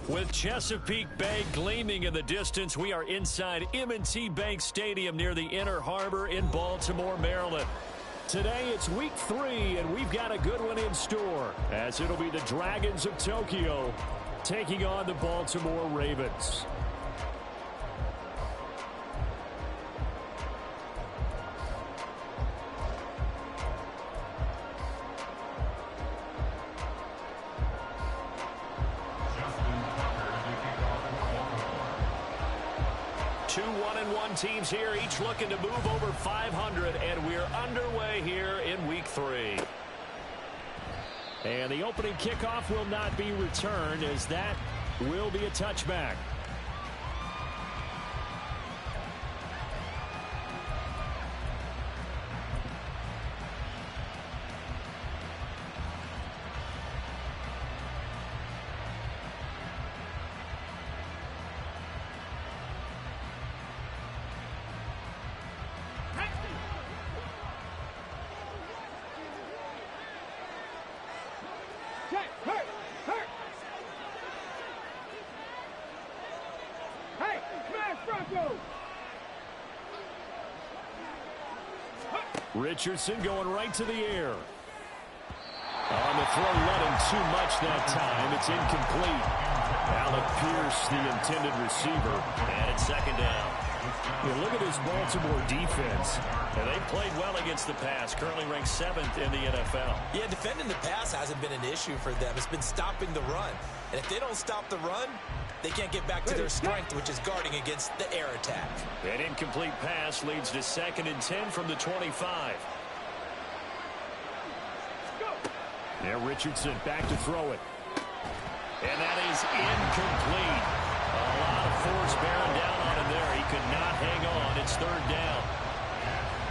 With Chesapeake Bay gleaming in the distance, we are inside M&T Bank Stadium near the Inner Harbor in Baltimore, Maryland. Today it's week 3, and we've got a good one in store, as it'll be the Dragons of Tokyo taking on the Baltimore Ravens. Two 1-1 teams here, each looking to move over 500, and we're underway here in week 3. And the opening kickoff will not be returned, as that will be a touchback. Richardson going right to the air. On the throw, not in too much that time. It's incomplete. Alec Pierce, the intended receiver, and it's second down. Yeah, look at this Baltimore defense. And they played well against the pass, currently ranked 7th in the NFL. Yeah, defending the pass hasn't been an issue for them. It's been stopping the run. And if they don't stop the run, they can't get back to their strength, which is guarding against the air attack. An incomplete pass leads to 2nd and 10 from the 25. Now Richardson back to throw it. And that is incomplete. A lot of force bearing down on him there. He could not hang on. It's 3rd down.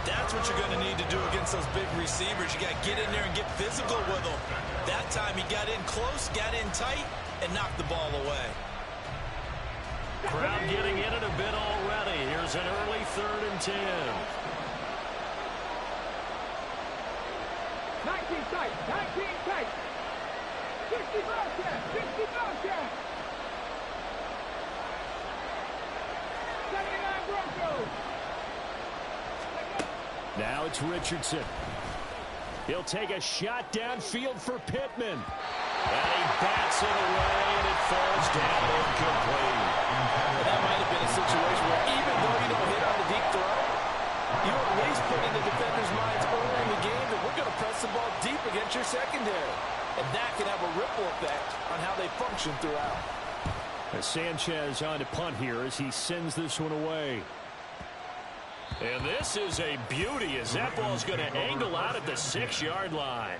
That's what you're going to need to do against those big receivers. You got to get in there and get physical with them. That time he got in close, got in tight, and knocked the ball away. Crowd getting in it a bit already. Here's an early 3rd and 10. 19 tight, 19 tight. 60 Bobcat, 60 Bobcat. 79 Broncos. Now it's Richardson. He'll take a shot downfield for Pittman. And he bats it away, and it falls down incomplete. Well, that might have been a situation where even though you don't hit on the deep throw, you at least put in the defender's minds early in the game that we're going to press the ball deep against your secondary. And that can have a ripple effect on how they function throughout. As Sanchez on to punt here as he sends this one away. And this is a beauty as that ball's going to angle out at the 6-yard line.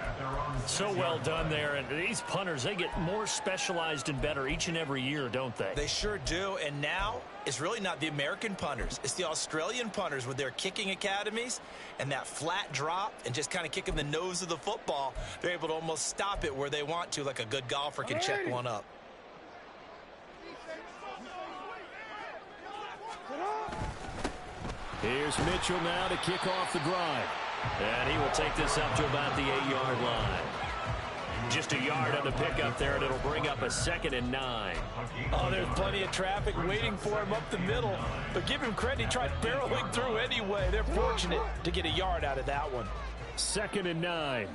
So well done there. And these punters, they get more specialized and better each and every year, don't they? They sure do. And now it's really not the American punters. It's the Australian punters with their kicking academies and that flat drop and just kind of kicking the nose of the football. They're able to almost stop it where they want to, like a good golfer can check one up. Here's Mitchell now to kick off the drive. And he will take this up to about the 8-yard line. Just a yard on the pickup there, and it'll bring up a 2nd and 9. Oh, there's plenty of traffic waiting for him up the middle. But give him credit, he tried barreling through anyway. They're fortunate to get a yard out of that one. 2nd and 9.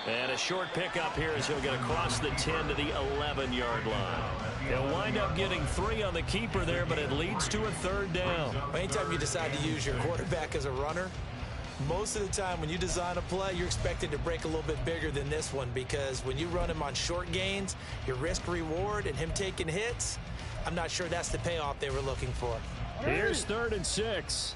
And a short pickup here as he'll get across the 10 to the 11-yard line. He'll wind up getting 3 on the keeper there, but it leads to a 3rd down. Anytime you decide to use your quarterback as a runner, most of the time when you design a play, you're expected to break a little bit bigger than this one, because when you run him on short gains, your risk-reward and him taking hits, I'm not sure that's the payoff they were looking for. Here's 3rd and 6.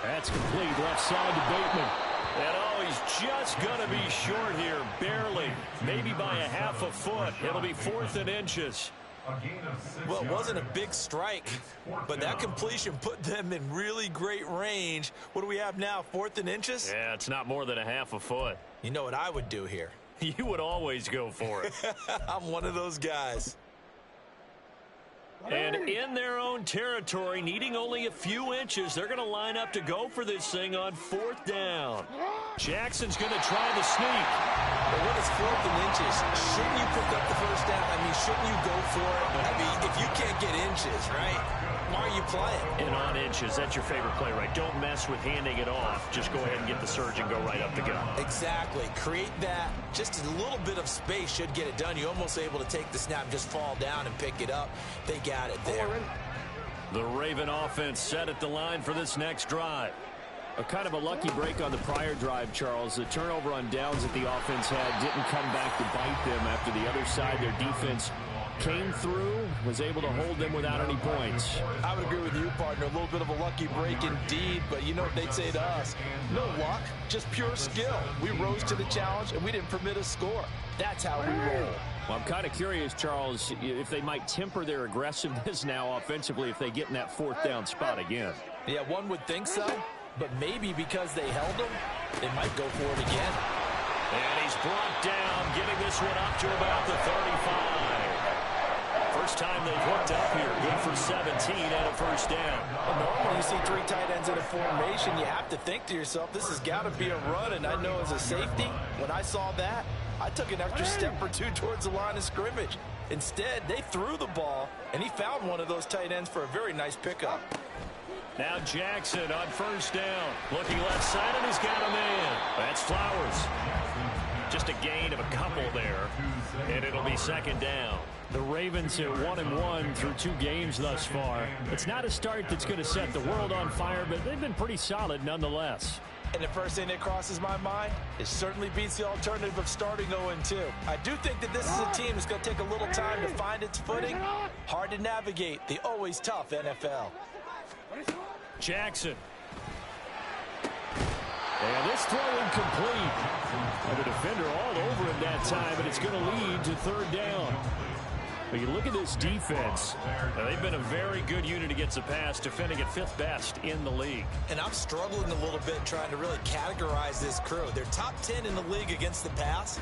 That's complete, left side to Bateman. And oh, he's just going to be short here, barely. Maybe by a half a foot. It'll be 4th and inches. Well, it wasn't a big strike, but that completion put them in really great range. What do we have now, 4th and inches? Yeah, it's not more than a half a foot. You know what I would do here? You would always go for it. I'm one of those guys. And in their own territory, needing only a few inches, they're going to line up to go for this thing on 4th down. Jackson's going to try the sneak. But when it's 4th and inches, shouldn't you pick up the first down? I mean, shouldn't you go for it? I mean, if you can't get inches, right, why are you playing? And on inches, that's your favorite play, right? Don't mess with handing it off. Just go ahead and get the surge and go right up the gut. Exactly. Create that. Just a little bit of space should get it done. You're almost able to take the snap, just fall down and pick it up. They got it there. The Raven offense set at the line for this next drive. A kind of a lucky break on the prior drive, Charles. The turnover on downs that the offense had didn't come back to bite them after the other side. Their defense came through, was able to hold them without any points. I would agree with you, partner. A little bit of a lucky break indeed, but you know what they'd say to us? No luck, just pure skill. We rose to the challenge, and we didn't permit a score. That's how we roll. Well, I'm kind of curious, Charles, if they might temper their aggressiveness now offensively if they get in that 4th down spot again. Yeah, one would think so, but maybe because they held them, they might go for it again. And he's brought down, getting this one up to about the 35. First time they've hooked up here. Good for 17 and a first down. Well, normally you see 3 tight ends in a formation, you have to think to yourself, this has got to be a run. And I know as a safety, when I saw that, I took an extra step or two towards the line of scrimmage. Instead, they threw the ball, and he found one of those tight ends for a very nice pickup. Now Jackson on first down. Looking left side, and he's got a man. That's Flowers. Just a gain of a couple there, and it'll be 2nd down. The Ravens at 1-1 through 2 games thus far. It's not a start that's going to set the world on fire, but they've been pretty solid nonetheless. And the first thing that crosses my mind, it certainly beats the alternative of starting 0-2. I do think that this is a team that's going to take a little time to find its footing. Hard to navigate the always tough NFL. Jackson. And this throw incomplete. And the defender all over him that time, but it's going to lead to 3rd down. But you look at this defense. They've been a very good unit against the pass, defending at 5th best in the league. And I'm struggling a little bit trying to really categorize this crew. They're top 10 in the league against the pass,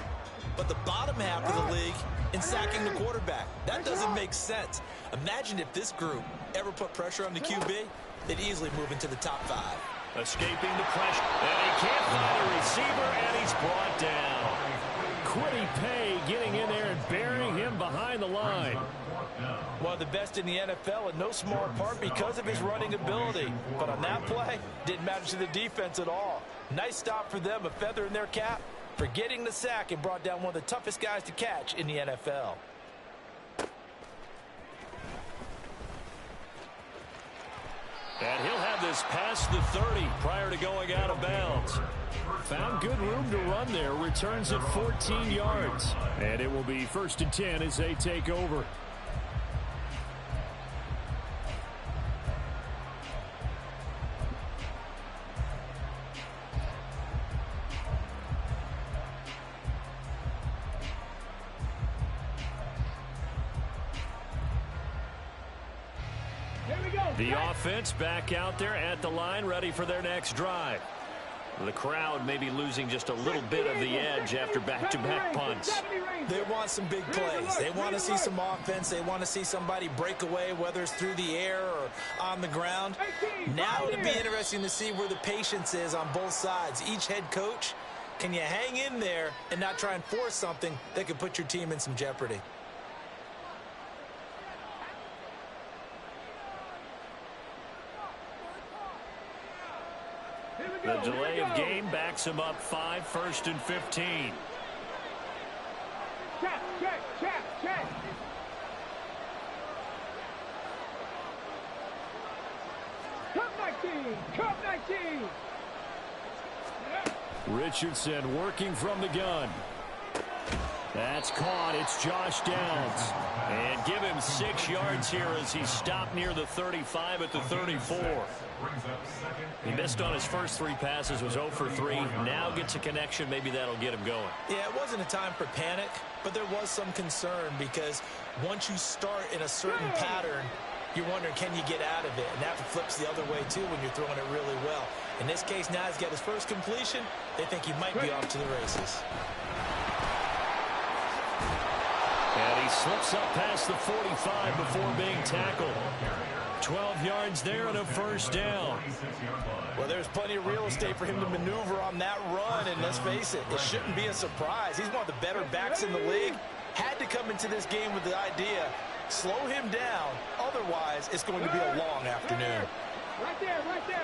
but the bottom half of the league in sacking the quarterback. That doesn't make sense. Imagine if this group ever put pressure on the QB, they'd easily move into the top 5. Escaping the pressure, and he can't find a receiver, and he's brought down. Kwity Paye getting in there and burying him behind the line. One of the best in the NFL, in no small part because of his running ability. But on that play, didn't matter to the defense at all. Nice stop for them, a feather in their cap for getting the sack and brought down one of the toughest guys to catch in the NFL. And he'll have this past the 30 prior to going out of bounds. Found good room to run there. Returns at 14 yards. And it will be 1st and 10 as they take over. The offense back out there at the line, ready for their next drive. The crowd may be losing just a little bit of the edge after back-to-back punts. They want some big plays. They want to see some offense. They want to see somebody break away, whether it's through the air or on the ground. Now it'll be interesting to see where the patience is on both sides. Each head coach, can you hang in there and not try and force something that could put your team in some jeopardy? The delay of game backs him up 5, 1st and 15. Check. Cup 19. Richardson working from the gun. That's caught. It's Josh Downs. And give him 6 yards here as he stopped near the 35 at the 34. He missed on his first 3 passes, was 0 for 3. Now gets a connection. Maybe that'll get him going. Yeah, it wasn't a time for panic, but there was some concern because once you start in a certain pattern, you're wondering, can you get out of it? And that flips the other way, too, when you're throwing it really well. In this case, now he's got his first completion. They think he might be off to the races. And he slips up past the 45 before being tackled. 12 yards there and a first down. Well, there's plenty of real estate for him to maneuver on that run, and let's face it, it shouldn't be a surprise. He's one of the better backs in the league. Had to come into this game with the idea, slow him down, otherwise it's going to be a long afternoon. Right there,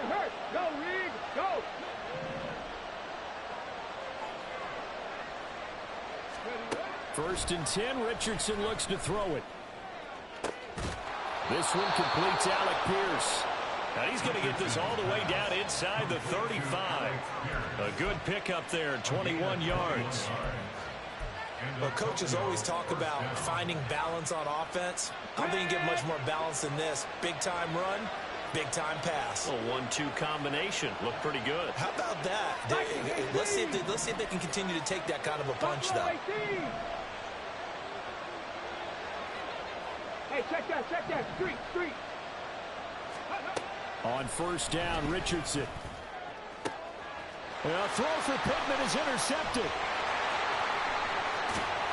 hurt. Go, Reed, go. First and 10, Richardson looks to throw it. This one completes Alec Pierce. Now he's going to get this all the way down inside the 35. A good pickup there, 21 yards. Well, coaches always talk about finding balance on offense. I don't think you get much more balance than this. Big-time run, big-time pass. A 1-2 combination. Looked pretty good. How about that? Let's see if they can continue to take that kind of a punch, though. Hey, check that. Street. On first down, Richardson. A throw for Pittman is intercepted.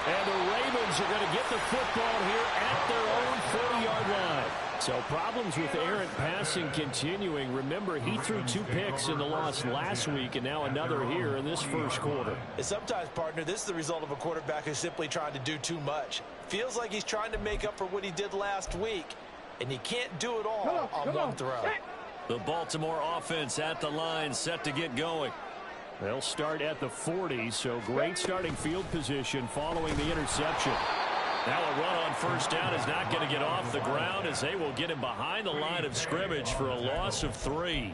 And the Ravens are going to get the football here at their own 40-yard line. So problems with errant passing continuing. Remember, he threw 2 picks in the loss last week, and now another here in this first quarter. And sometimes, partner, this is the result of a quarterback who's simply trying to do too much. Feels like he's trying to make up for what he did last week, and he can't do it all on one throw. The Baltimore offense at the line, set to get going. They'll start at the 40, so great starting field position following the interception. Now a run on first down is not going to get off the ground as they will get him behind the line of scrimmage for a loss of 3.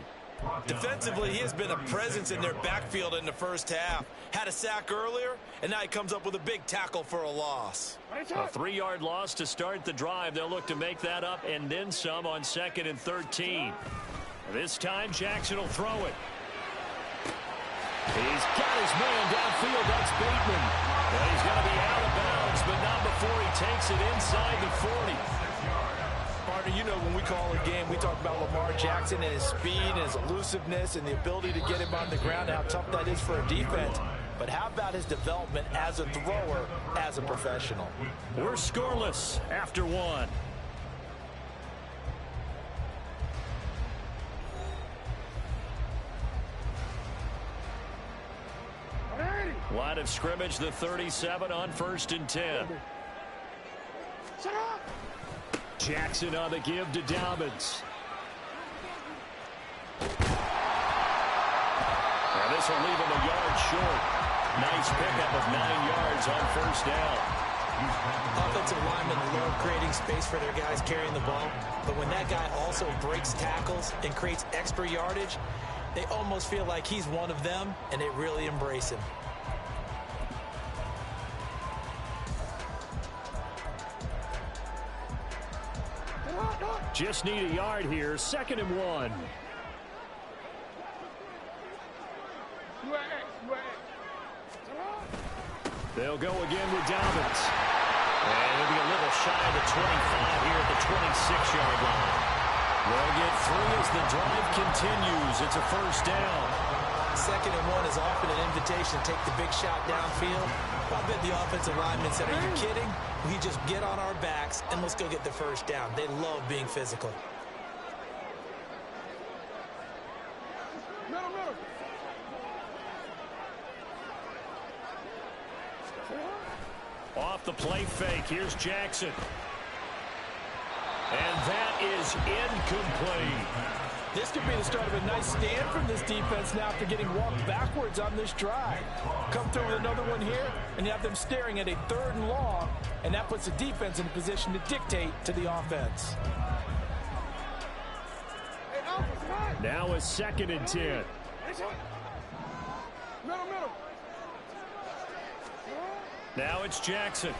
Defensively, he has been a presence in their backfield in the first half. Had a sack earlier, and now he comes up with a big tackle for a loss. A 3-yard loss to start the drive. They'll look to make that up and then some on 2nd and 13. This time, Jackson will throw it. He's got his man downfield. That's Bateman. And he's going to be out of bounds, but not before he takes it inside the 40. Partner, you know when we call a game, we talk about Lamar Jackson and his speed and his elusiveness and the ability to get him on the ground, how tough that is for a defense. But how about his development as a thrower, as a professional? We're scoreless after 1. Line of scrimmage, the 37 on 1st and 10. Jackson on the give to Dobbins. Now this will leave him a yard short. Nice pickup of 9 yards on first down. Offensive linemen love creating space for their guys carrying the ball. But when that guy also breaks tackles and creates extra yardage, they almost feel like he's one of them, and they really embrace him. Just need a yard here. 2nd and 1. They'll go again with Dobbins. And it'll be a little shy of the 25 here at the 26-yard line. They'll get 3 as the drive continues. It's a first down. 2nd and 1 is often an invitation to take the big shot downfield. I bet the offensive lineman said, are you kidding? We just get on our backs and let's go get the first down. They love being physical. Off the play fake, here's Jackson. And that is incomplete. This could be the start of a nice stand from this defense now after getting walked backwards on this drive. Come through with another one here, and you have them staring at a 3rd and long, and that puts the defense in a position to dictate to the offense. Now a 2nd and 10. Now it's Jackson.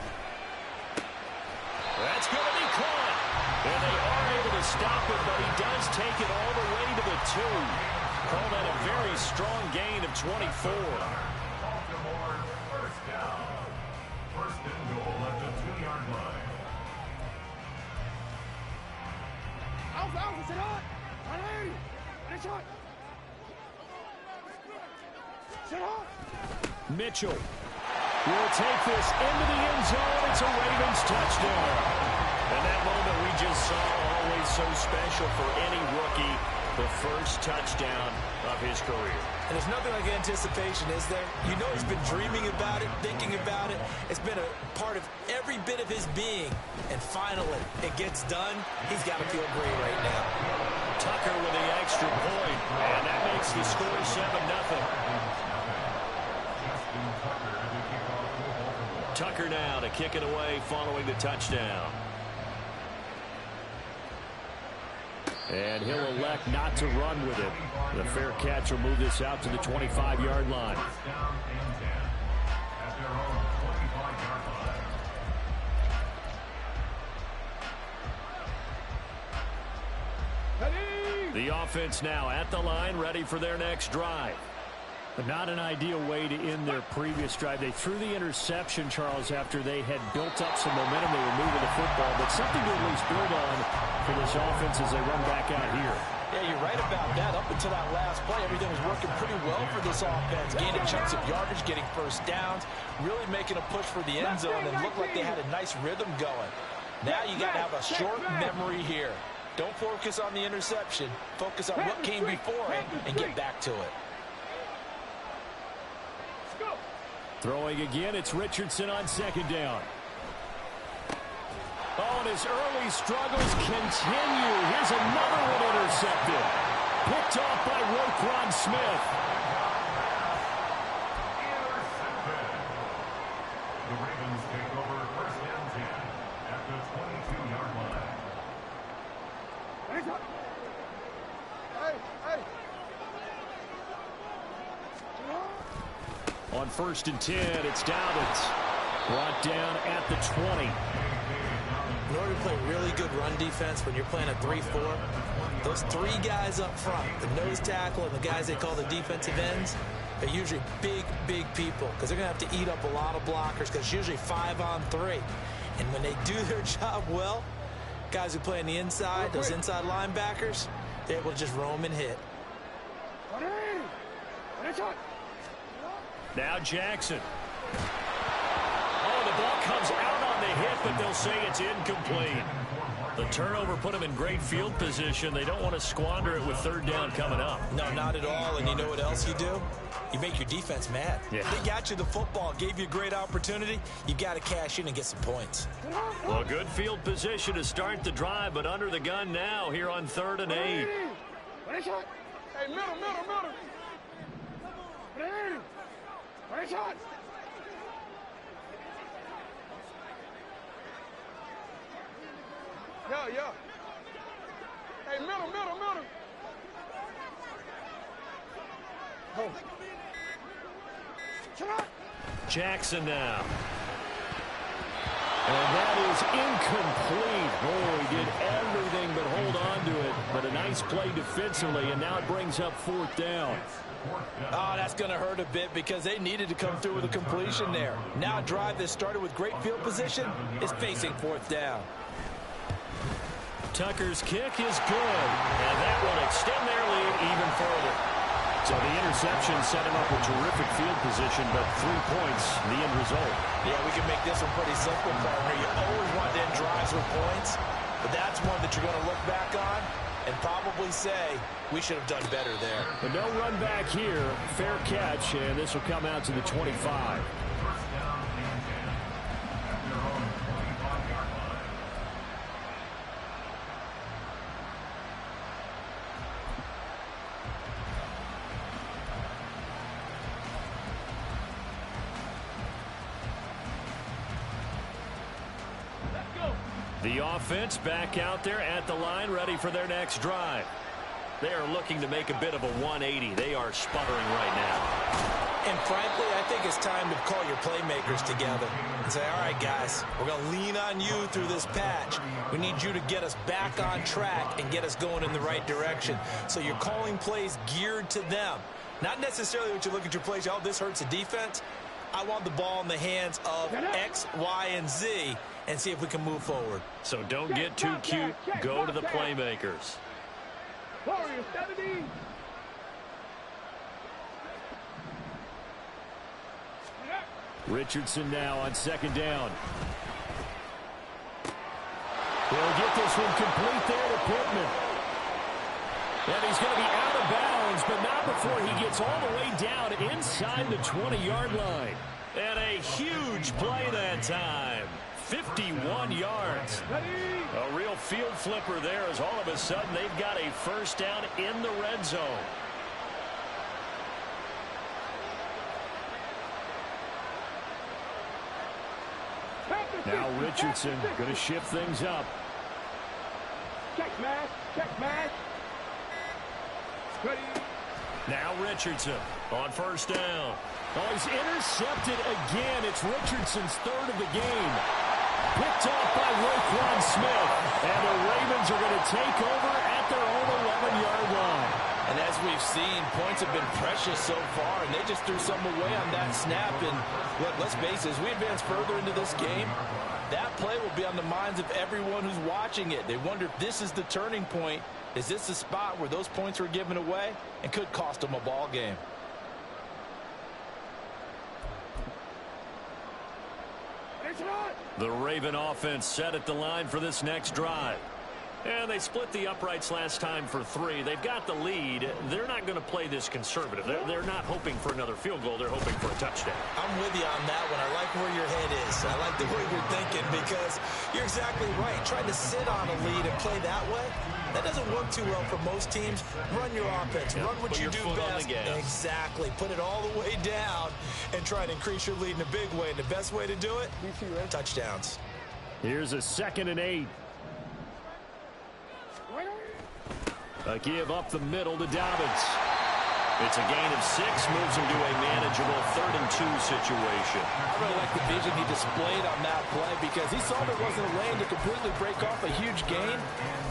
That's going to be caught. And they are able to stop it, but he does take it all the way to the 2. Call that a very strong gain of 24. Baltimore first down. 1st and goal at the 2-yard line. Mitchell will take this into the end zone. It's a Ravens touchdown. And that moment we just saw, always so special for any rookie, the first touchdown of his career. And there's nothing like anticipation, is there? You know he's been dreaming about it, thinking about it. It's been a part of every bit of his being. And finally, it gets done. He's got to feel great right now. Tucker with the extra point, and that makes the score 7-0. Tucker now to kick it away following the touchdown. And he'll elect not to run with it. The fair catch will move this out to the 25-yard line. The offense now at the line, ready for their next drive. But not an ideal way to end their previous drive. They threw the interception, Charles, after they had built up some momentum. They were moving the football, but something to at least build on for this offense as they run back out here. Yeah, you're right about that. Up until that last play, everything was working pretty well for this offense. Gaining chunks of yardage, getting first downs, really making a push for the end zone, and looked like they had a nice rhythm going. Now you got to have a short memory here. Don't focus on the interception. Focus on what came before it and get back to it. Throwing again, it's Richardson on second down. Oh, and his early struggles continue. Here's another one intercepted. Picked off by Roquan Smith. The Ravens take over first and 10 at the 22-yard line. On first and 10, it's Dobbins. Brought down at the 20. In order to play really good run defense when you're playing a 3-4, those three guys up front, the nose tackle and the guys they call the defensive ends, are usually big, big people because they're going to have to eat up a lot of blockers because it's usually 5-on-3. And when they do their job well, guys who play on the inside, those inside linebackers, they're able to just roam and hit. Now Jackson. Oh, the ball comes out on the hit, but they'll say it's incomplete. The turnover put them in great field position. They don't want to squander it with third down coming up. No, not at all. And you know what else you do? You make your defense mad. Yeah. They got you the football, gave you a great opportunity. You got to cash in and get some points. Well, good field position to start the drive, but under the gun now here on 3rd and 8. Hey, middle. Right shot. Yeah. Hey, middle. Oh. Jackson now. And that is incomplete. Oh, he did everything but hold on to it. But a nice play defensively, and now it brings up 4th down. Oh, that's going to hurt a bit because they needed to come through with a completion there. Now a drive that started with great field position is facing 4th down. Tucker's kick is good, and that will extend their lead even further. So the interception set him up with terrific field position, but 3 points, the end result. Yeah, we can make this one pretty simple, partner. You always want to end drives with points, but that's one that you're going to look back on and probably say, we should have done better there. But no run back here. Fair catch, and this will come out to the 25. The offense back out there at the line, ready for their next drive. They are looking to make a bit of a 180. They are sputtering right now. And frankly, I think it's time to call your playmakers together and say, all right, guys, we're going to lean on you through this patch. We need you to get us back on track and get us going in the right direction. So you're calling plays geared to them. Not necessarily what you look at your plays, oh, this hurts the defense. I want the ball in the hands of X, Y, and Z and see if we can move forward. So don't get too cute. Go to the playmakers. Warriors, 70. Richardson now on second down. He'll get this one complete there to Pittman. And he's going to be out of bounds, but not before he gets all the way down inside the 20-yard line. And a huge play that time. 51 yards. A real field flipper there as all of a sudden they've got a first down in the red zone. Now Richardson going to shift things up. Check match. Check match. Now Richardson on first down. Oh, he's intercepted again. It's Richardson's third of the game. Picked off by Roquan Smith. And the Ravens are going to take over at their own 11-yard line. And as we've seen, points have been precious so far, and they just threw some away on that snap. And look, let's face it, as we advance further into this game, that play will be on the minds of everyone who's watching it. They wonder if this is the turning point. Is this the spot where those points were given away and could cost them a ball game? The Raven offense set at the line for this next drive. And they split the uprights last time for 3. They've got the lead. They're not going to play this conservative. They're not hoping for another field goal. They're hoping for a touchdown. I'm with you on that one. I like where your head is. I like the way you're thinking because you're exactly right. Trying to sit on a lead and play that way, that doesn't work too well for most teams. Run your offense. Run what you do best. Exactly. Put it all the way down and try to increase your lead in a big way. And the best way to do it, touchdowns. Here's a 2nd and 8. A give up the middle to Dobbins. It's a gain of 6, moves him to a manageable 3rd and 2 situation. I really like the vision he displayed on that play because he saw there wasn't a lane to completely break off a huge gain.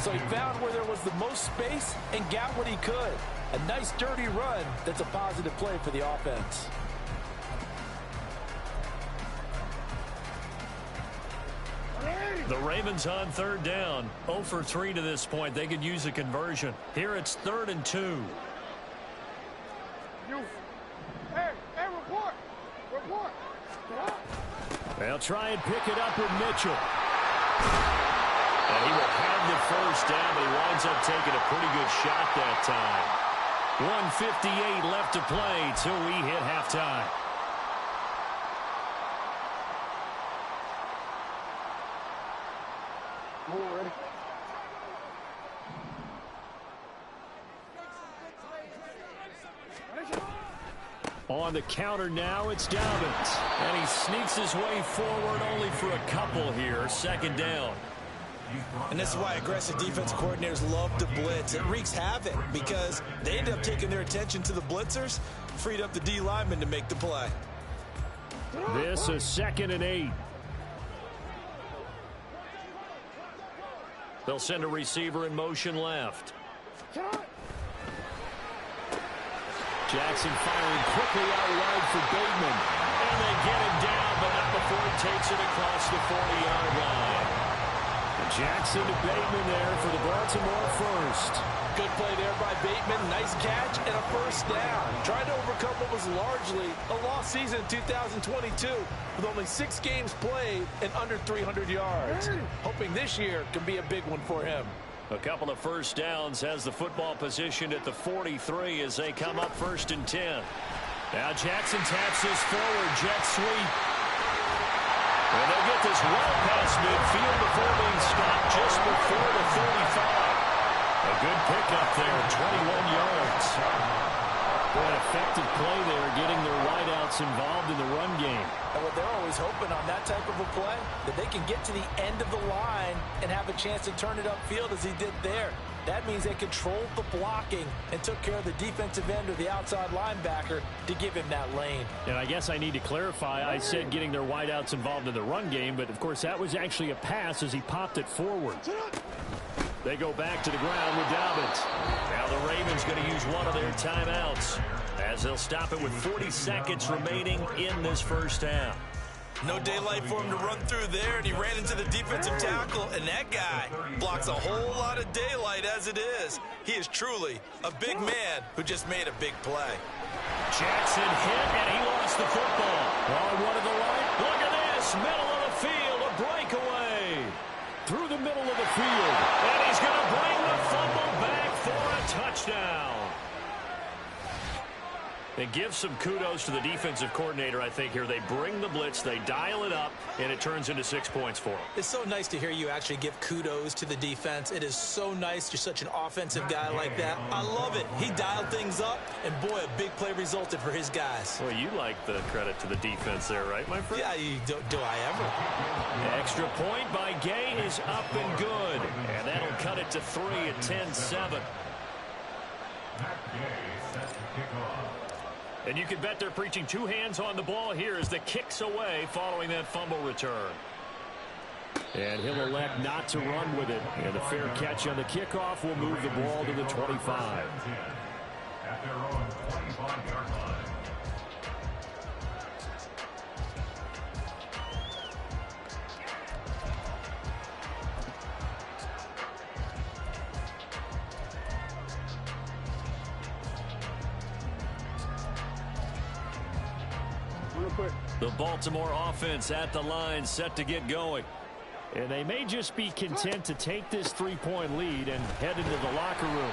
So he found where there was the most space and got what he could. A nice dirty run that's a positive play for the offense. The Ravens on 3rd down. 0 for 3 to this point. They could use a conversion. Here it's 3rd and 2. Hey, report. Report. They'll try and pick it up with Mitchell. And he will have the first down, but he winds up taking a pretty good shot that time. 1:58 left to play till we hit halftime. On the counter now, it's Dobbins. And he sneaks his way forward only for a couple here. 2nd down. And this is why aggressive defense coordinators love to blitz. It wreaks havoc because they end up taking their attention to the blitzers, freed up the D lineman to make the play. This is 2nd and 8. They'll send a receiver in motion left. Jackson firing quickly out wide for Bateman. And they get him down, but not before he takes it across the 40-yard line. Jackson to Bateman there for the Baltimore first. Good play there by Bateman. Nice catch and a first down. Trying to overcome what was largely a lost season in 2022 with only 6 games played and under 300 yards. Hoping this year can be a big one for him. A couple of first downs, has the football positioned at the 43 as they come up 1st and 10. Now Jackson taps this forward, jet sweep. And they'll get this well past midfield before being stopped just before the 35. A good pickup there, 21 yards. An effective play there, getting their wideouts involved in the run game. And what they're always hoping on that type of a play, that they can get to the end of the line and have a chance to turn it upfield as he did there. That means they controlled the blocking and took care of the defensive end or the outside linebacker to give him that lane. And I guess I need to clarify, I said getting their wideouts involved in the run game, but of course that was actually a pass as he popped it forward. They go back to the ground with Dobbins. Now the Ravens going to use one of their timeouts as they'll stop it with 40 seconds remaining in this first half. No daylight for him to run through there, and he ran into the defensive tackle, and that guy blocks a whole lot of daylight as it is. He is truly a big man who just made a big play. Jackson hit, and he lost the football. On one of the line. Look at this. Middle of the field, a breakaway. Through the middle of the field. And he's going to bring the fumble back for a touchdown. And give some kudos to the defensive coordinator, I think, here. They bring the blitz, they dial it up, and it turns into 6 points for them. It's so nice to hear you actually give kudos to the defense. It is so nice. You're such an offensive guy like that. I love it. He dialed things up, and boy, a big play resulted for his guys. Well, you like the credit to the defense there, right, my friend? Yeah, do I ever? Extra point by Gay is up and good. And that'll cut it to 3 at 10-7. Matt Gay sets the kickoff. And you can bet they're preaching two hands on the ball here as the kick's away following that fumble return. And he'll elect not to run with it. And a fair catch on the kickoff will move the ball to the 25. At their own 25-yard line. The Baltimore offense at the line, set to get going. And they may just be content to take this 3-point lead and head into the locker room.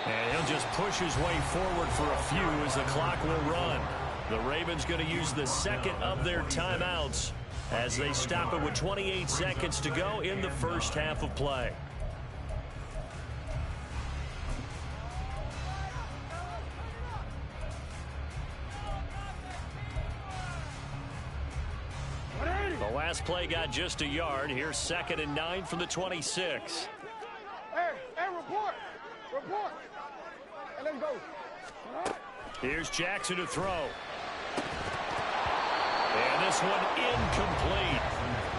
And he'll just push his way forward for a few as the clock will run. The Ravens going to use the second of their timeouts as they stop it with 28 seconds to go in the first half of play. The last play got just a yard. Here's 2nd and 9 from the 26. Hey, report. And let's go. Here's Jackson to throw. And this one incomplete.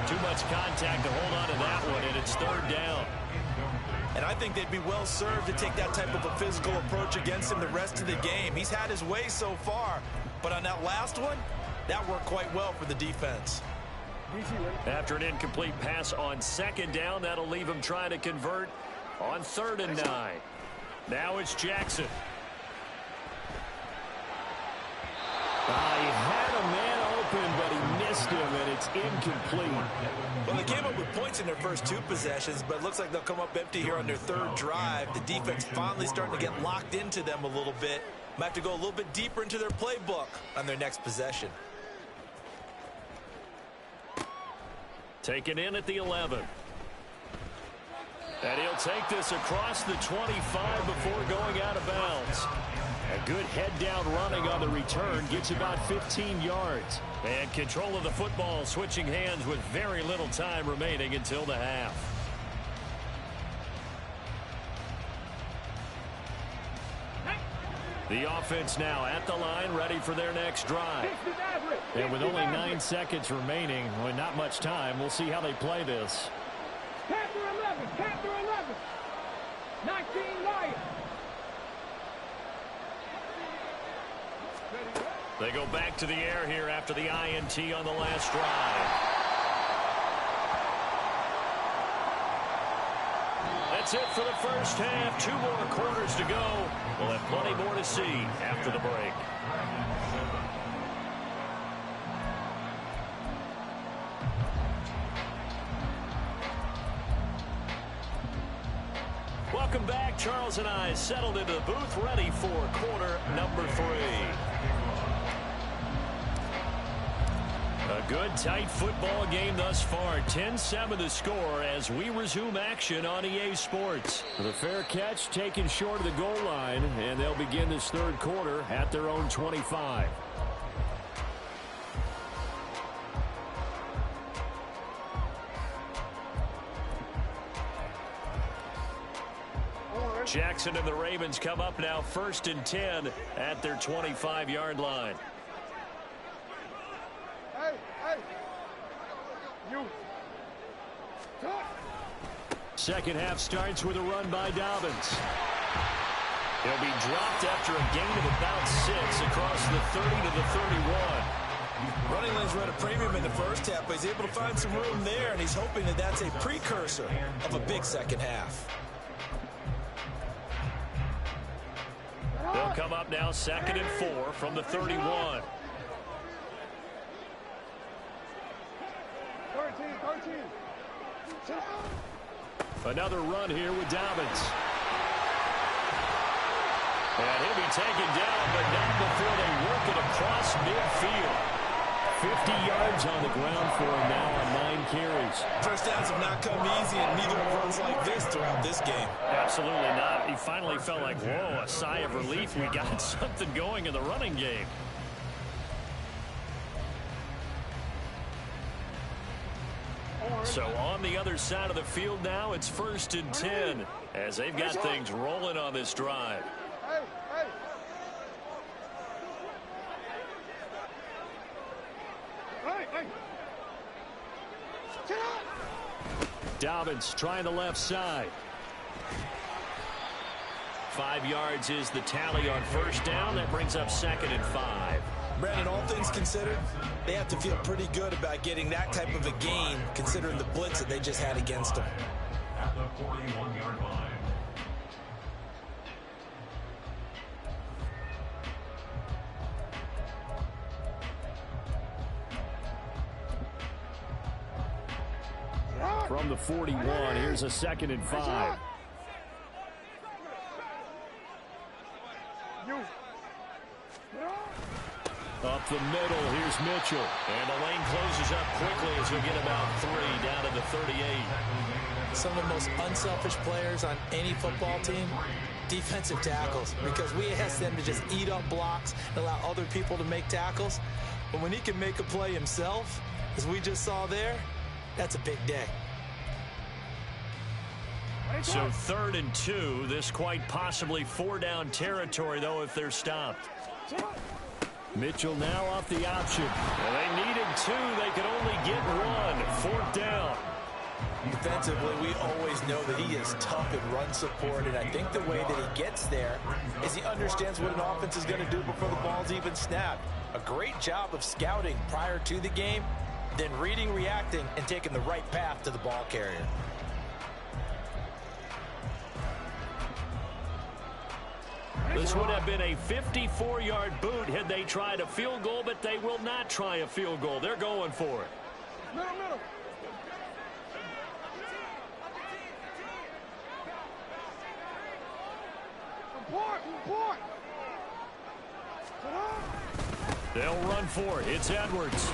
Too much contact to hold on to that one, and it's 3rd down. And I think they'd be well served to take that type of a physical approach against him the rest of the game. He's had his way so far, but on that last one, that worked quite well for the defense. After an incomplete pass on 2nd down, that'll leave him trying to convert on 3rd and 9. Now it's Jackson. He had a man open, but he missed him, and it's incomplete. Well, they came up with points in their first 2 possessions, but it looks like they'll come up empty here on their 3rd drive. The defense finally starting to get locked into them a little bit. Might have to go a little bit deeper into their playbook on their next possession. Taken in at the 11. And he'll take this across the 25 before going out of bounds. A good head-down running on the return gets about 15 yards. And control of the football switching hands with very little time remaining until the half. The offense now at the line, ready for their next drive. And with only 9 seconds remaining, with not much time, we'll see how they play this. 19 Lions. They go back to the air here after the INT on the last drive. That's it for the first half. 2 more quarters to go. We'll have plenty more to see after the break. Welcome back. Charles and I settled into the booth, ready for quarter number 3. A good, tight football game thus far. 10-7 the score as we resume action on EA Sports. The fair catch taken short of the goal line, and they'll begin this 3rd quarter at their own 25. Jackson and the Ravens come up now 1st and 10 at their 25-yard line. Second half starts with a run by Dobbins. He'll be dropped after a gain of about 6 across the 30 to the 31. Running lanes were at a premium in the first half, but he's able to find some room there, and he's hoping that that's a precursor of a big second half. They'll come up now 2nd and 4 from the 31. 13. Another run here with Dobbins. And he'll be taken down, but not before they work it across midfield. 50 yards on the ground for him now on 9 carries. First downs have not come easy, and neither have runs like this throughout this game. Absolutely not. He finally felt like, whoa, a sigh of relief. We got something going in the running game. So on the other side of the field now, it's 1st and 10 as they've got things rolling on this drive. Hey. Dobbins trying the left side. 5 yards is the tally on 1st down. That brings up 2nd and 5. Brandon, all things considered, they have to feel pretty good about getting that type of a gain, considering the blitz that they just had against them. At the 41-yard line. From the 41, here's a 2nd and 5. Up the middle, here's Mitchell. And the lane closes up quickly as we get about 3 down to the 38. Some of the most unselfish players on any football team, defensive tackles, because we ask them to just eat up blocks and allow other people to make tackles. But when he can make a play himself, as we just saw there, that's a big day. So 3rd and 2, this quite possibly 4-down territory, though, if they're stopped. Mitchell now off the option. Well, they needed 2. They could only get 1. 4th down. Defensively, we always know that he is tough in run support, and I think the way that he gets there is he understands what an offense is going to do before the ball's even snapped. A great job of scouting prior to the game, then reading, reacting, and taking the right path to the ball carrier. This would have been a 54-yard boot had they tried a field goal, but they will not try a field goal. They're going for it. Middle. Support. They'll run for it. It's Edwards.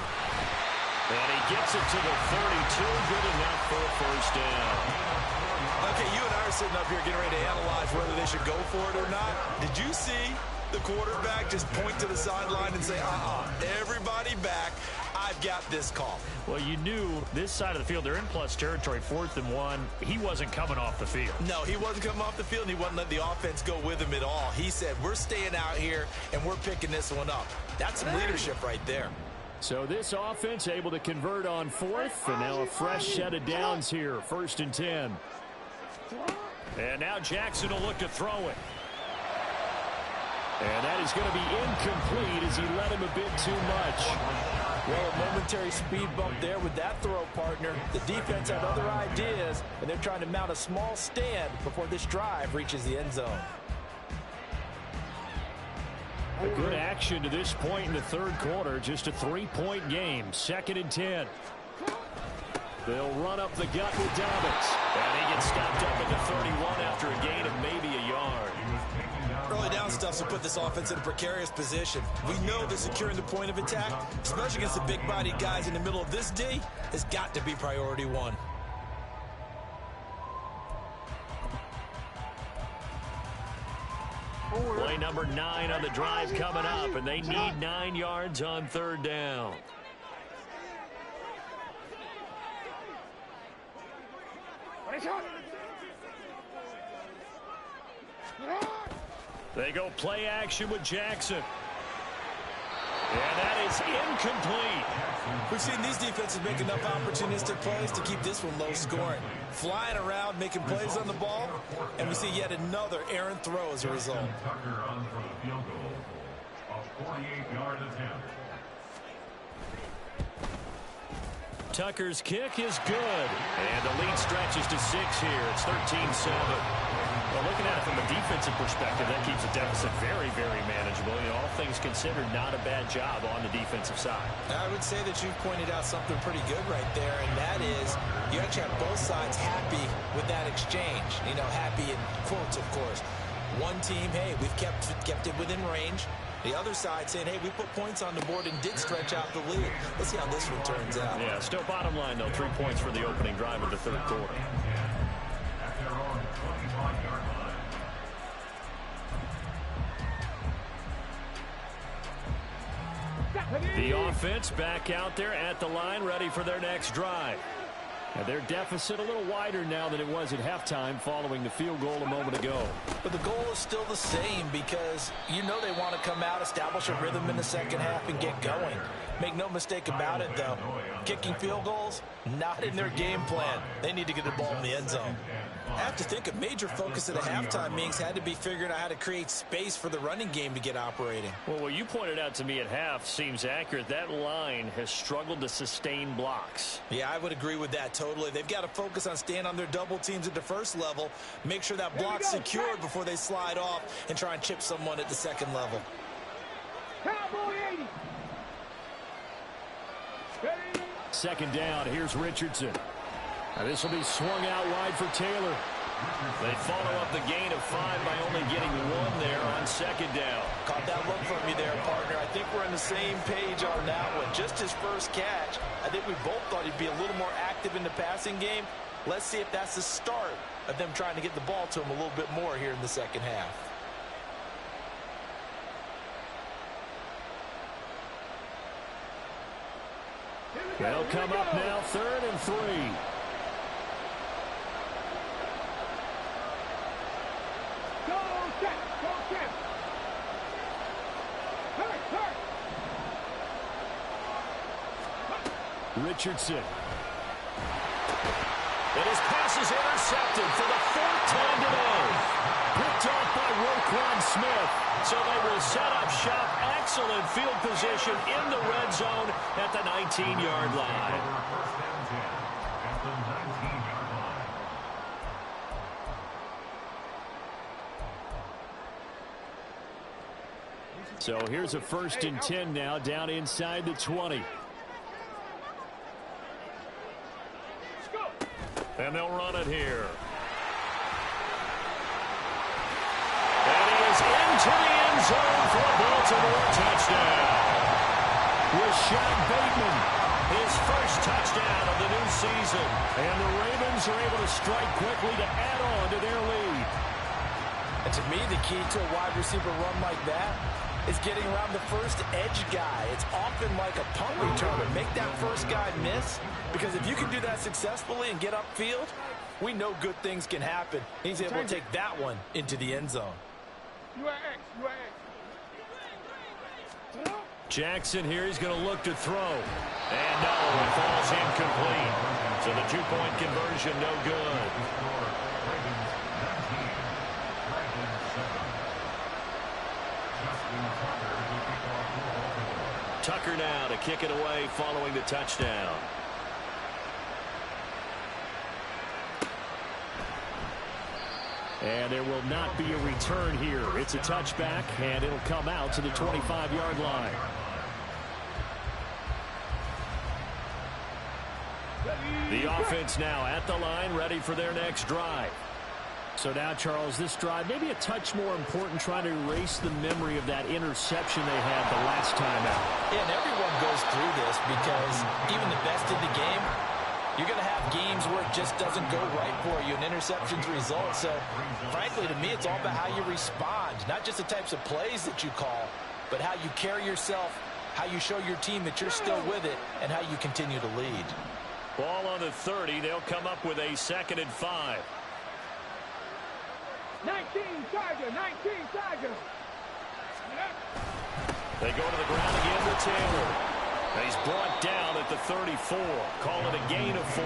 And he gets it to the 32. Good enough for a 1st down. Okay, you and I are sitting up here getting ready to analyze whether they should go for it or not. Did you see the quarterback just point to the sideline and say, everybody back, I've got this call? Well, you knew this side of the field, they're in plus territory, 4th and 1. He wasn't coming off the field. No, he wasn't coming off the field, and he wasn't letting the offense go with him at all. He said, we're staying out here, and we're picking this one up. That's some leadership right there. So this offense able to convert on 4th, and now a fresh set of downs here, 1st and 10. And now Jackson will look to throw it. And that is going to be incomplete as he let him a bit too much. Well, a momentary speed bump there with that throw, partner. The defense had other ideas, and they're trying to mount a small stand before this drive reaches the end zone. A good action to this point in the 3rd quarter. Just a 3-point game. 2nd and 10. They'll run up the gut with Dobbins. And he gets stopped up at the 31 after a gain of maybe a yard. Early down stuff to put this offense in a precarious position. We know that securing the point of attack, especially against the big-bodied guys in the middle of this D, has got to be priority 1. Play number 9 on the drive coming up, and they need 9 yards on 3rd down. They go play action with Jackson. And that is incomplete. We've seen these defenses make enough opportunistic plays to keep this one low scoring. Flying around, making plays on the ball, and we see yet another errant throw as a result. Tucker on for the field goal. A 48-yard attempt. Tucker's kick is good. And the lead stretches to 6 here. It's 13-7. Well, looking at it from a defensive perspective, that keeps the deficit very, very manageable. You know, all things considered, not a bad job on the defensive side. I would say that you've pointed out something pretty good right there, and that is you actually have both sides happy with that exchange. You know, happy in quotes, of course. One team, hey, we've kept it within range. The other side saying, hey, we put points on the board and did stretch out the lead. Let's see how this one turns out. Yeah, still bottom line, though, 3 points for the opening drive of the third quarter. At their own 25-yard line. The offense back out there at the line, ready for their next drive. And their deficit a little wider now than it was at halftime following the field goal a moment ago. But the goal is still the same because you know they want to come out, establish a rhythm in the second half, and get going. Make no mistake about it, though. Kicking field goals, not in their game plan. They need to get the ball in the end zone. I have to think a major focus at a halftime meetings had to be figuring out how to create space for the running game to get operating. Well, what you pointed out to me at half seems accurate. That line has struggled to sustain blocks. Yeah, I would agree with that totally. They've got to focus on staying on their double teams at the first level, make sure that block's secured before they slide off and try and chip someone at the second level. Cowboy 80. Second down, here's Richardson. Now this will be swung out wide for Taylor. They follow up the gain of 5 by only getting 1 there on second down. Caught that look from me there, partner. I think we're on the same page on that one. Just his first catch, I think we both thought he'd be a little more active in the passing game. Let's see if that's the start of them trying to get the ball to him a little bit more here in the second half. They'll come up now, 3rd and 3. Go, Jack. Go, Jack. Hurt. Richardson. And his pass is intercepted for the 4th time today. Picked off by Roquan Smith. So they will set up shop. Excellent field position in the red zone at the 19-yard line. First and 10 at the 19-yard line. So here's a 1st and 10 now down inside the 20. And they'll run it here. And he is into the end zone for a Baltimore touchdown. Rashad Bateman, his first touchdown of the new season. And the Ravens are able to strike quickly to add on to their lead. And to me, the key to a wide receiver run like that is getting around the first edge guy. It's often like a punt returner. Make that first guy miss, because if you can do that successfully and get upfield, we know good things can happen. He's able to take that one into the end zone. You are X. Jackson here, he's going to look to throw. And no, it falls incomplete. So the 2-point conversion, no good. Ravens 19, Ravens 7. Tucker now to kick it away following the touchdown. And there will not be a return here. It's a touchback, and it'll come out to the 25-yard line. The offense now at the line, ready for their next drive. So now, Charles, this drive maybe a touch more important, trying to erase the memory of that interception they had the last time out. Yeah, and everyone goes through this because even the best in the game, you're going to have games where it just doesn't go right for you, and interceptions result. So, frankly, to me, it's all about how you respond, not just the types of plays that you call, but how you carry yourself, how you show your team that you're still with it, and how you continue to lead. Ball on the 30. They'll come up with a 2nd and 5. 19 Tiger. They go to the ground again with Taylor. He's brought down at the 34. Call it a gain of 4.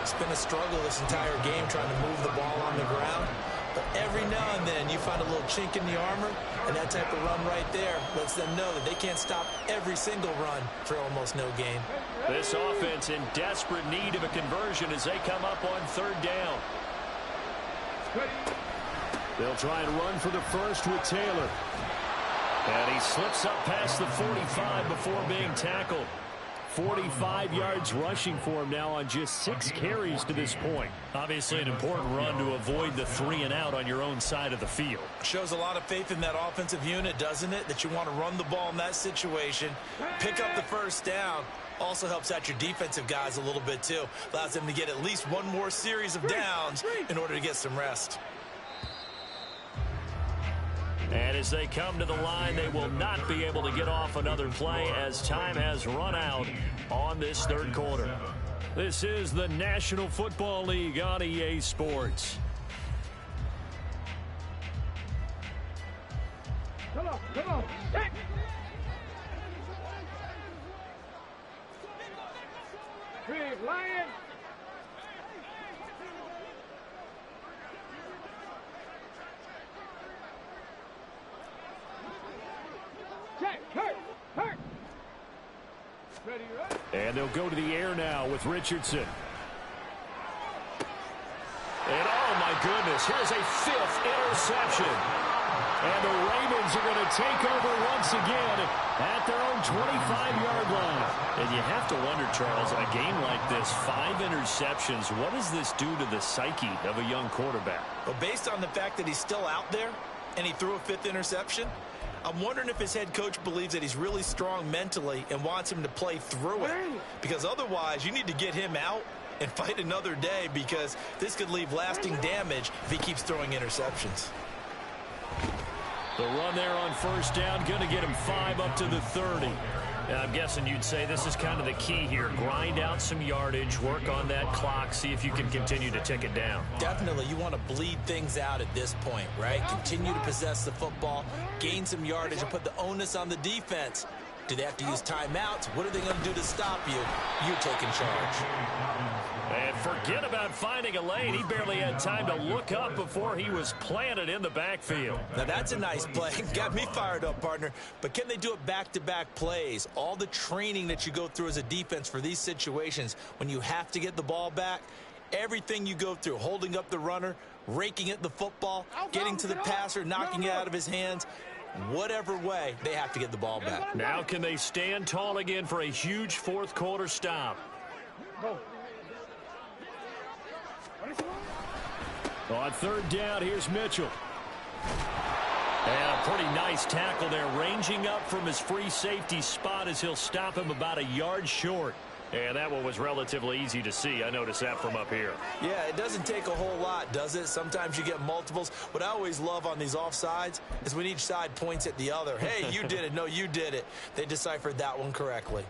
It's been a struggle this entire game trying to move the ball on the ground. But every now and then you find a little chink in the armor, and that type of run right there lets them know that they can't stop every single run for almost no gain. This offense in desperate need of a conversion as they come up on third down. They'll try and run for the first with Taylor. And he slips up past the 45 before being tackled. 45 yards rushing for him now on just 6 carries to this point. Obviously an important run to avoid the 3 and out on your own side of the field. Shows a lot of faith in that offensive unit, doesn't it? That you want to run the ball in that situation, pick up the first down. Also helps out your defensive guys a little bit too. Allows them to get at least one more series of downs in order to get some rest. And as they come to the line, they will not be able to get off another play as time has run out on this third quarter. This is the National Football League on EA Sports. Come on. Check. Big Lion. Hurt. Ready, right? And they'll go to the air now with Richardson. And oh my goodness, here's a 5th interception. And the Ravens are going to take over once again at their own 25-yard line. And you have to wonder, Charles, a game like this, 5 interceptions, what does this do to the psyche of a young quarterback? Well, based on the fact that he's still out there and he threw a 5th interception, I'm wondering if his head coach believes that he's really strong mentally and wants him to play through it. Because otherwise, you need to get him out and fight another day, because this could leave lasting damage if he keeps throwing interceptions. The run there on first down, going to get him 5 up to the 30. And I'm guessing you'd say this is kind of the key here. Grind out some yardage, work on that clock, see if you can continue to tick it down. Definitely, you want to bleed things out at this point, right? Continue to possess the football, gain some yardage, and put the onus on the defense. Do they have to use timeouts? What are they going to do to stop you? You're taking charge. And forget about finding a lane. He barely had time to look up before he was planted in the backfield. Now, that's a nice play. Got me fired up, partner. But can they do it back-to-back plays? All the training that you go through as a defense for these situations, when you have to get the ball back, everything you go through, holding up the runner, raking at the football, getting to the passer, knocking it out of his hands, whatever way, they have to get the ball back. Now can they stand tall again for a huge fourth quarter stop? On third down, here's Mitchell. And a pretty nice tackle there, ranging up from his free safety spot as he'll stop him about a yard short. And that one was relatively easy to see. I noticed that from up here. Yeah, it doesn't take a whole lot, does it? Sometimes you get multiples. What I always love on these offsides is when each side points at the other. Hey, you did it. No, you did it. They deciphered that one correctly.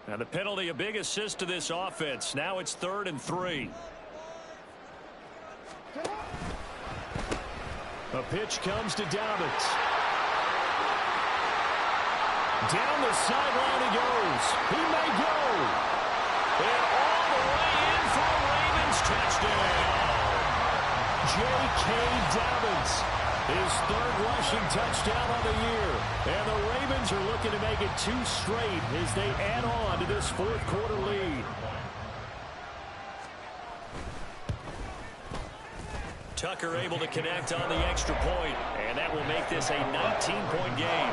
And the penalty, a big assist to this offense. Now it's 3rd and 3. A pitch comes to Dobbins. Down the sideline he goes. He may go. And all the way in for a Ravens touchdown. J.K. Dobbins, his 3rd rushing touchdown of the year. And the Ravens are looking to make it 2 straight as they add on to this fourth quarter lead. Tucker able to connect on the extra point, and that will make this a 19-point game.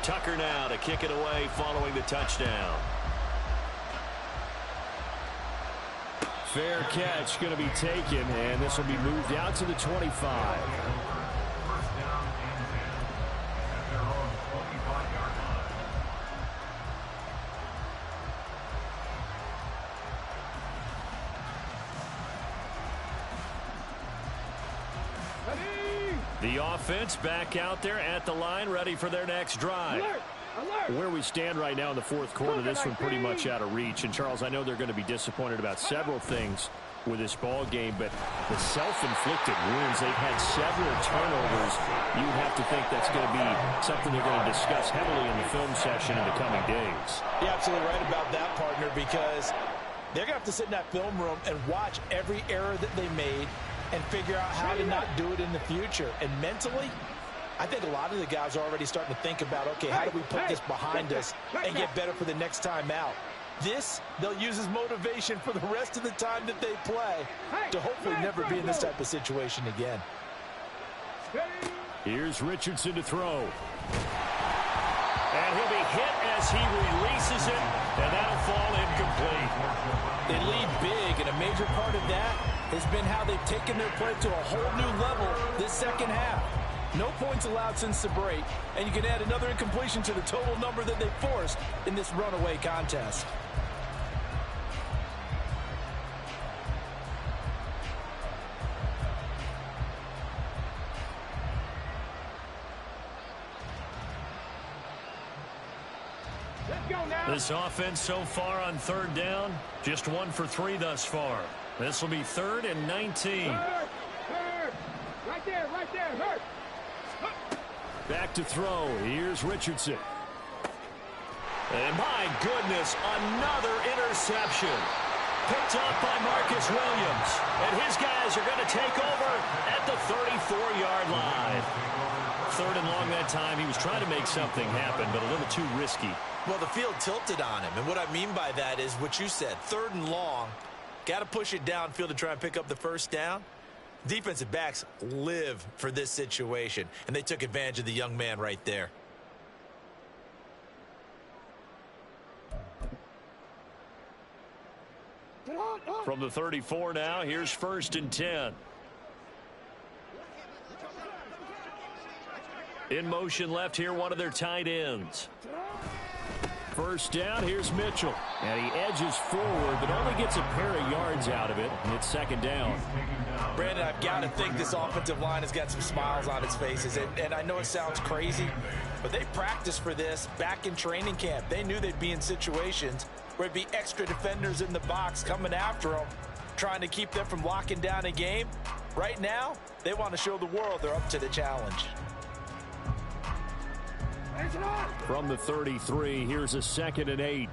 Tucker now to kick it away following the touchdown. Fair catch going to be taken, and this will be moved out to the 25. The offense back out there at the line, ready for their next drive. Where we stand right now in the fourth quarter, this one pretty much out of reach. And, Charles, I know they're going to be disappointed about several things. with this ball game, but the self-inflicted wounds, they've had several turnovers. You have to think that's going to be something they're going to discuss heavily in the film session in the coming days. You're absolutely right about that, partner, because they're going to have to sit in that film room and watch every error that they made and figure out how to not do it in the future. And mentally, I think a lot of the guys are already starting to think about, okay, how do we put this behind us and get better for the next time out? This, they'll use as motivation for the rest of the time that they play to hopefully never be in this type of situation again. Here's Richardson to throw. And he'll be hit as he releases it, and that'll fall incomplete. They lead big, and a major part of that has been how they've taken their play to a whole new level this second half. No points allowed since the break, and you can add another incompletion to the total number that they forced in this runaway contest. This offense so far on third down, just 1 for 3 thus far. This will be 3rd and 19. Hurt. Right there, hurt. Back to throw. Here's Richardson. And my goodness, another interception. Picked up by Marcus Williams. And his guys are going to take over at the 34-yard line. 3rd and long that time. He was trying to make something happen, but a little too risky. Well, the field tilted on him, and what I mean by that is what you said, 3rd and long. Got to push it downfield to try and pick up the first down. Defensive backs live for this situation, and they took advantage of the young man right there. From the 34 now, here's 1st and 10. In motion left here, one of their tight ends. First down, here's Mitchell. And he edges forward, but only gets a pair of yards out of it. And it's 2nd down. Brandon, I've got to think this offensive line has got some smiles on its faces. And I know it sounds crazy, but they practiced for this back in training camp. They knew they'd be in situations where it'd be extra defenders in the box coming after them, trying to keep them from locking down a game. Right now, they want to show the world they're up to the challenge. From the 33, here's a 2nd and 8.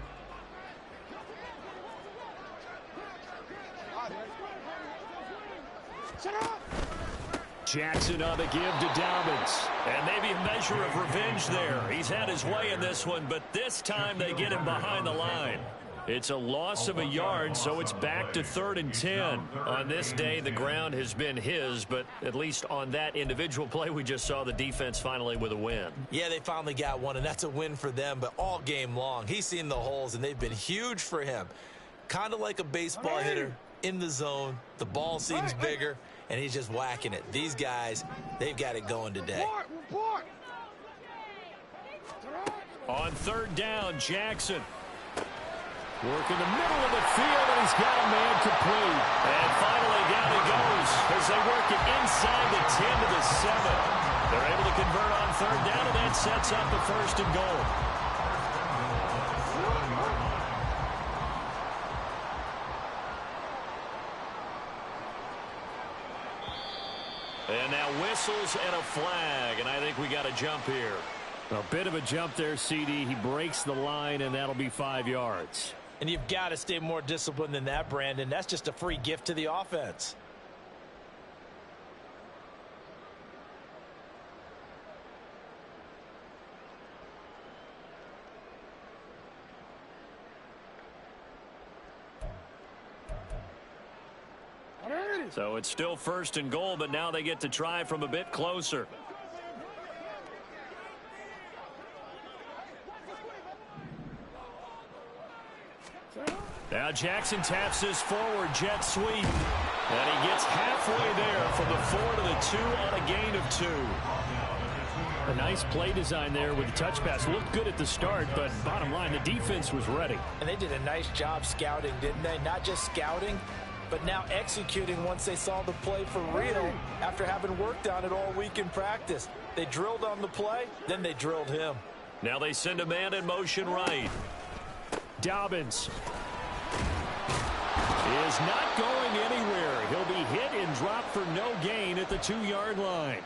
Jackson on the give to Dobbins. And maybe a measure of revenge there. He's had his way in this one, but this time they get him behind the line. It's a loss of a yard, so it's back to 3rd and 10. On this day, the ground has been his, but at least on that individual play, we just saw the defense finally with a win. Yeah, they finally got one, and that's a win for them, but all game long, he's seen the holes, and they've been huge for him. Kind of like a baseball hitter in the zone. The ball seems bigger, and he's just whacking it. These guys, they've got it going today. On 3rd down, Jackson. Work in the middle of the field, and he's got a man complete. And finally, down he goes as they work it inside the 10 to the 7. They're able to convert on 3rd down, and that sets up the 1st and goal. And now whistles and a flag, and I think we got a jump here. A bit of a jump there, CD. He breaks the line, and that'll be 5 yards. And you've got to stay more disciplined than that, Brandon. That's just a free gift to the offense. So it's still 1st and goal, but now they get to try from a bit closer. Now Jackson taps this forward jet sweep. And he gets halfway there from the 4 to the 2 on a gain of 2. A nice play design there with the touch pass. Looked good at the start, but bottom line, the defense was ready. And they did a nice job scouting, didn't they? Not just scouting, but now executing once they saw the play for real after having worked on it all week in practice. They drilled on the play, then they drilled him. Now they send a man in motion right. Dobbins. is not going anywhere. He'll be hit and dropped for no gain at the 2-yard line.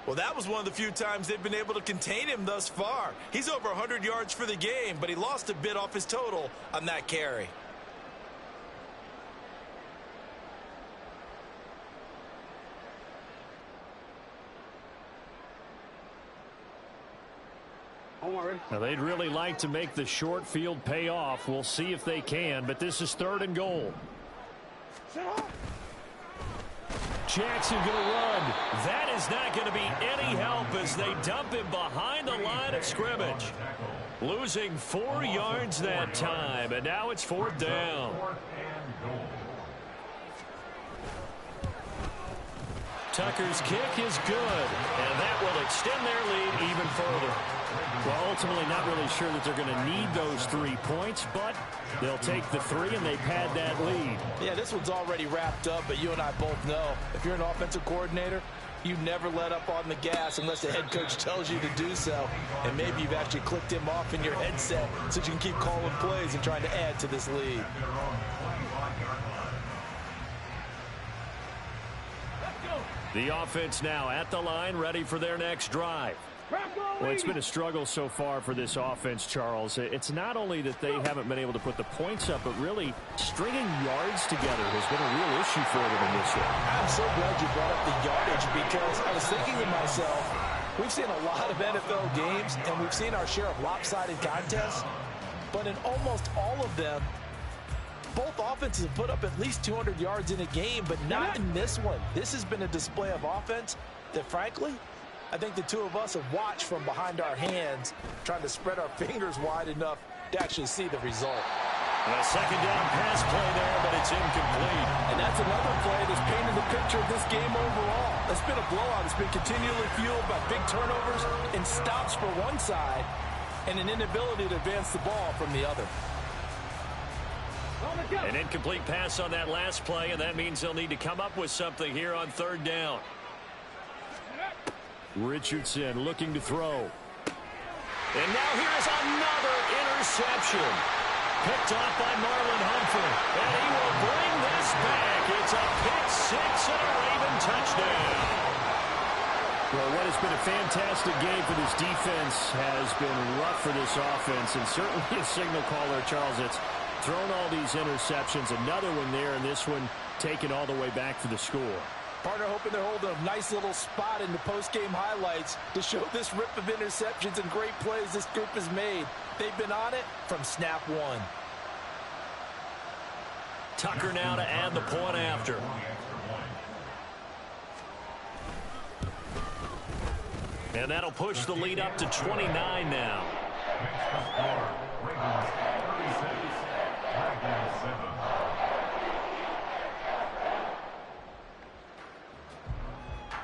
Well, that was one of the few times they've been able to contain him thus far. He's over 100 yards for the game, but he lost a bit off his total on that carry. Now, they'd really like to make the short field pay off. We'll see if they can, but this is 3rd and goal. Jackson going to run. That is not going to be any help as they dump him behind the line of scrimmage. Losing 4 yards that time, and now it's 4th down. Tucker's kick is good, and that will extend their lead even further. Well, ultimately not really sure that they're going to need those 3 points, but they'll take the 3 and they pad that lead. Yeah, this one's already wrapped up, but you and I both know if you're an offensive coordinator, you never let up on the gas unless the head coach tells you to do so. And maybe you've actually clicked him off in your headset so you can keep calling plays and trying to add to this lead. The offense now at the line, ready for their next drive. Well, it's been a struggle so far for this offense, Charles. It's not only that they haven't been able to put the points up, but really stringing yards together has been a real issue for them in this one. I'm so glad you brought up the yardage because I was thinking to myself, we've seen a lot of NFL games and we've seen our share of lopsided contests, but in almost all of them, both offenses have put up at least 200 yards in a game, but not in this one. This has been a display of offense that, frankly, I think the two of us have watched from behind our hands, trying to spread our fingers wide enough to actually see the result. A 2nd down pass play there, but it's incomplete. And that's another play that's painted the picture of this game overall. It's been a blowout. It's been continually fueled by big turnovers and stops for one side and an inability to advance the ball from the other. An incomplete pass on that last play, and that means they'll need to come up with something here on 3rd down. Richardson looking to throw. And now here's another interception. Picked off by Marlon Humphrey. And he will bring this back. It's a pick 6 and a Raven touchdown. Well, what has been a fantastic game for this defense has been rough for this offense, and certainly a signal caller, Charles, it's thrown all these interceptions. Another one there, and this one taken all the way back for the score. Partner hoping they're holding a nice little spot in the post-game highlights to show this rip of interceptions and great plays this group has made. They've been on it from snap one. Tucker now to add the point after. And that'll push the lead up to 29 now.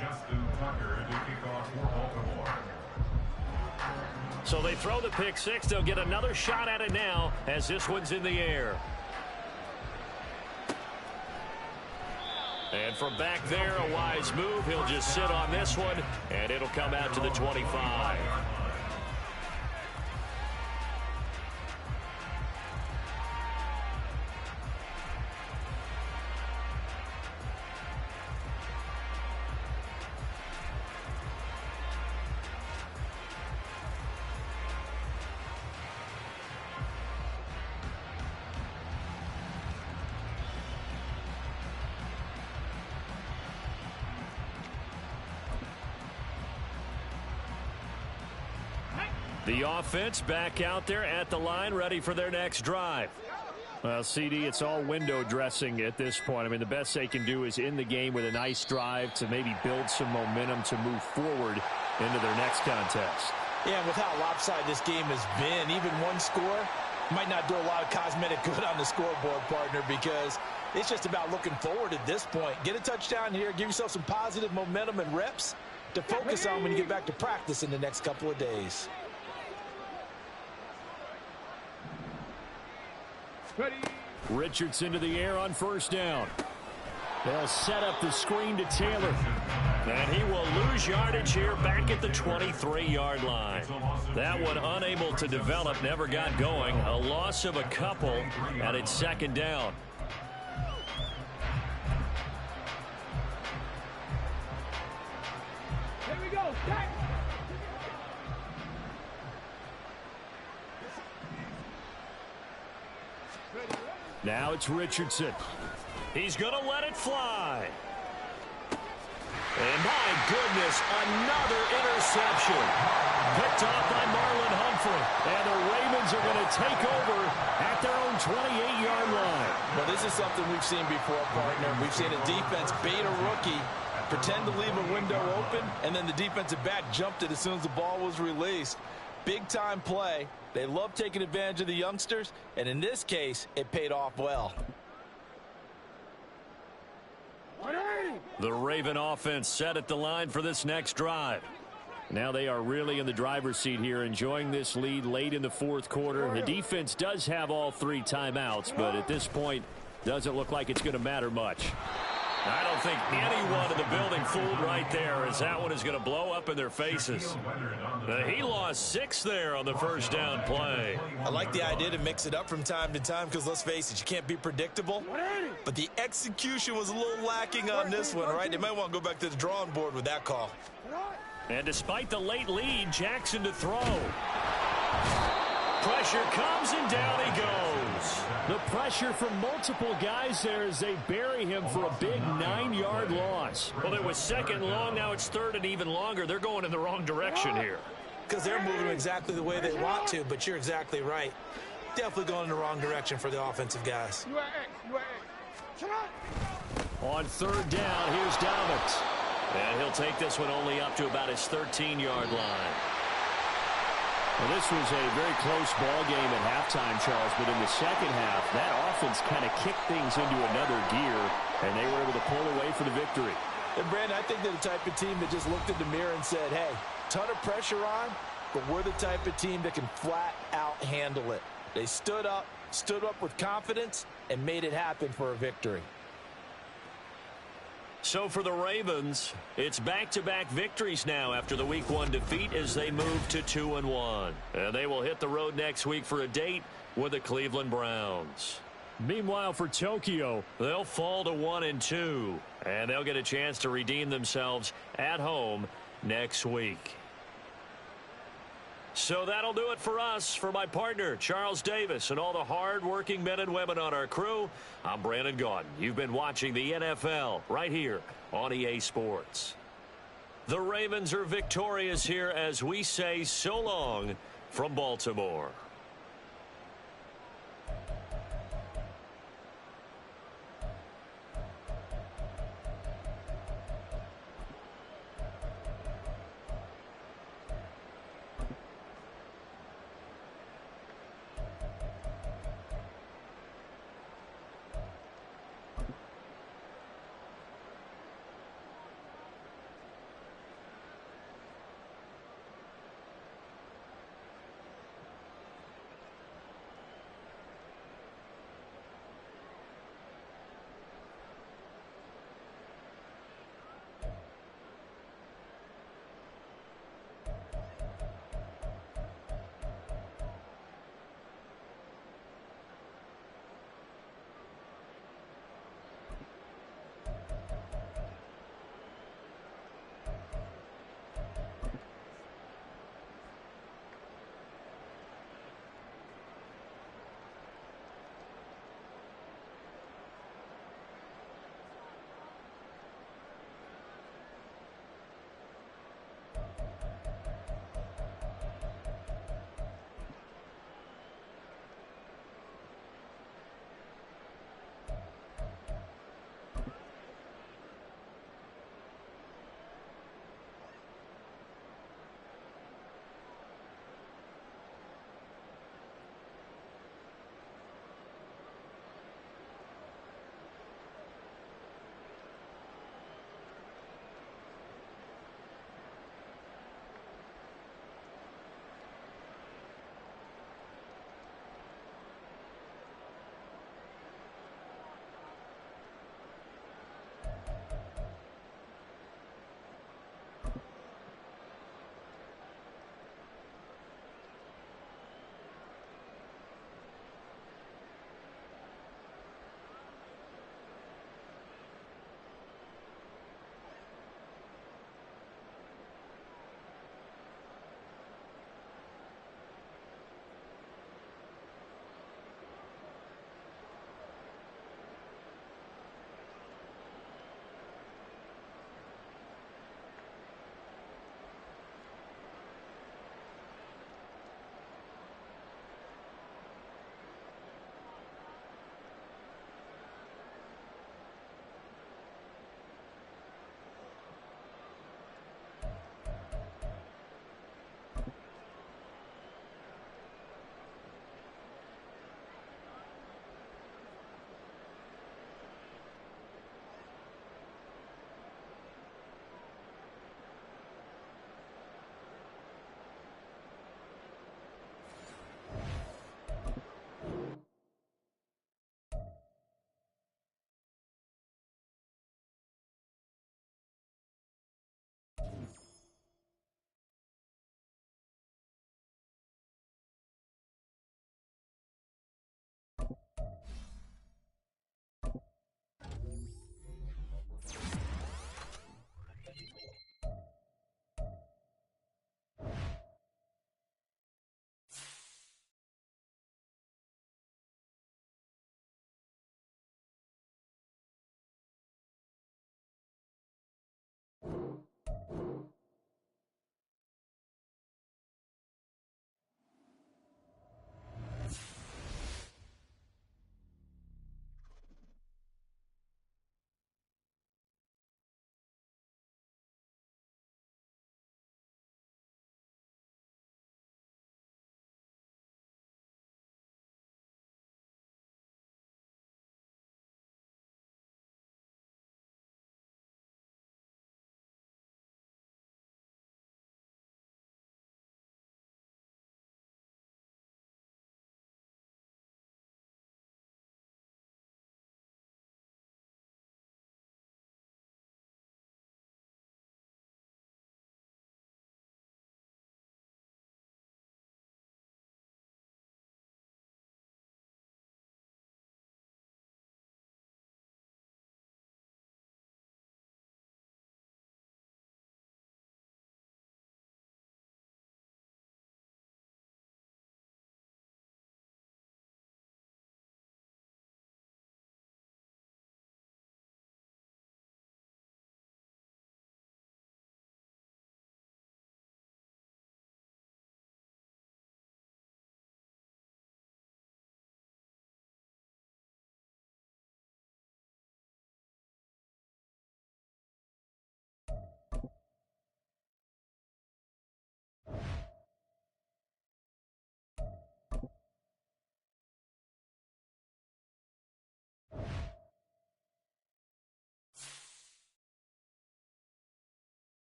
Justin Tucker to kick off for Baltimore. So they throw the pick 6. They'll get another shot at it now as this one's in the air. And from back there, a wise move. He'll just sit on this one, and it'll come out to the 25. The offense back out there at the line, ready for their next drive. Well, CD, it's all window dressing at this point. I mean, the best they can do is in the game with a nice drive to maybe build some momentum to move forward into their next contest. Yeah, and with how lopsided this game has been, even one score might not do a lot of cosmetic good on the scoreboard, partner, because it's just about looking forward at this point. Get a touchdown here, give yourself some positive momentum and reps to focus on when you get back to practice in the next couple of days. Richardson to the air on 1st down. They'll set up the screen to Taylor. And he will lose yardage here back at the 23-yard line. That one unable to develop, never got going. A loss of a couple, and it's 2nd down. go. Tack. Now it's Richardson. He's going to let it fly. And my goodness, another interception. Picked off by Marlon Humphrey. And the Ravens are going to take over at their own 28-yard line. Well, this is something we've seen before, partner. We've seen a defense bait a rookie, pretend to leave a window open, and then the defensive back jumped it as soon as the ball was released. Big-time play. They love taking advantage of the youngsters, and in this case, it paid off well. The Raven offense set at the line for this next drive. Now they are really in the driver's seat here, enjoying this lead late in the fourth quarter. The defense does have all 3 timeouts, but at this point, doesn't look like it's going to matter much. I don't think anyone in the building fooled right there, as that one is going to blow up in their faces. He lost 6 there on the first down play. I like the idea to mix it up from time to time because, let's face it, you can't be predictable. But the execution was a little lacking on this one, right? They might want to go back to the drawing board with that call. And despite the late lead, Jackson to throw. Pressure comes and down he goes. The pressure from multiple guys there as they bury him for a big 9-yard loss. Well, it was second long. Now it's third and even longer. They're going in the wrong direction here. Because they're moving exactly the way they want to, but you're exactly right. Definitely going in the wrong direction for the offensive guys. On third down, here's Dobbins. And he'll take this one only up to about his 13-yard line. Well, this was a very close ball game at halftime, Charles, but in the second half, that offense kind of kicked things into another gear, and they were able to pull away for the victory. And, Brandon, I think they're the type of team that just looked in the mirror and said, hey, ton of pressure on, but we're the type of team that can flat out handle it. They stood up with confidence, and made it happen for a victory. So for the Ravens, it's back-to-back victories now after the Week 1 defeat as they move to 2-1. And they will hit the road next week for a date with the Cleveland Browns. Meanwhile, for Tokyo, they'll fall to 1-2, and they'll get a chance to redeem themselves at home next week. So that'll do it for us. For my partner, Charles Davis, and all the hard-working men and women on our crew, I'm Brandon Gaudin. You've been watching the NFL right here on EA Sports. The Ravens are victorious here as we say so long from Baltimore.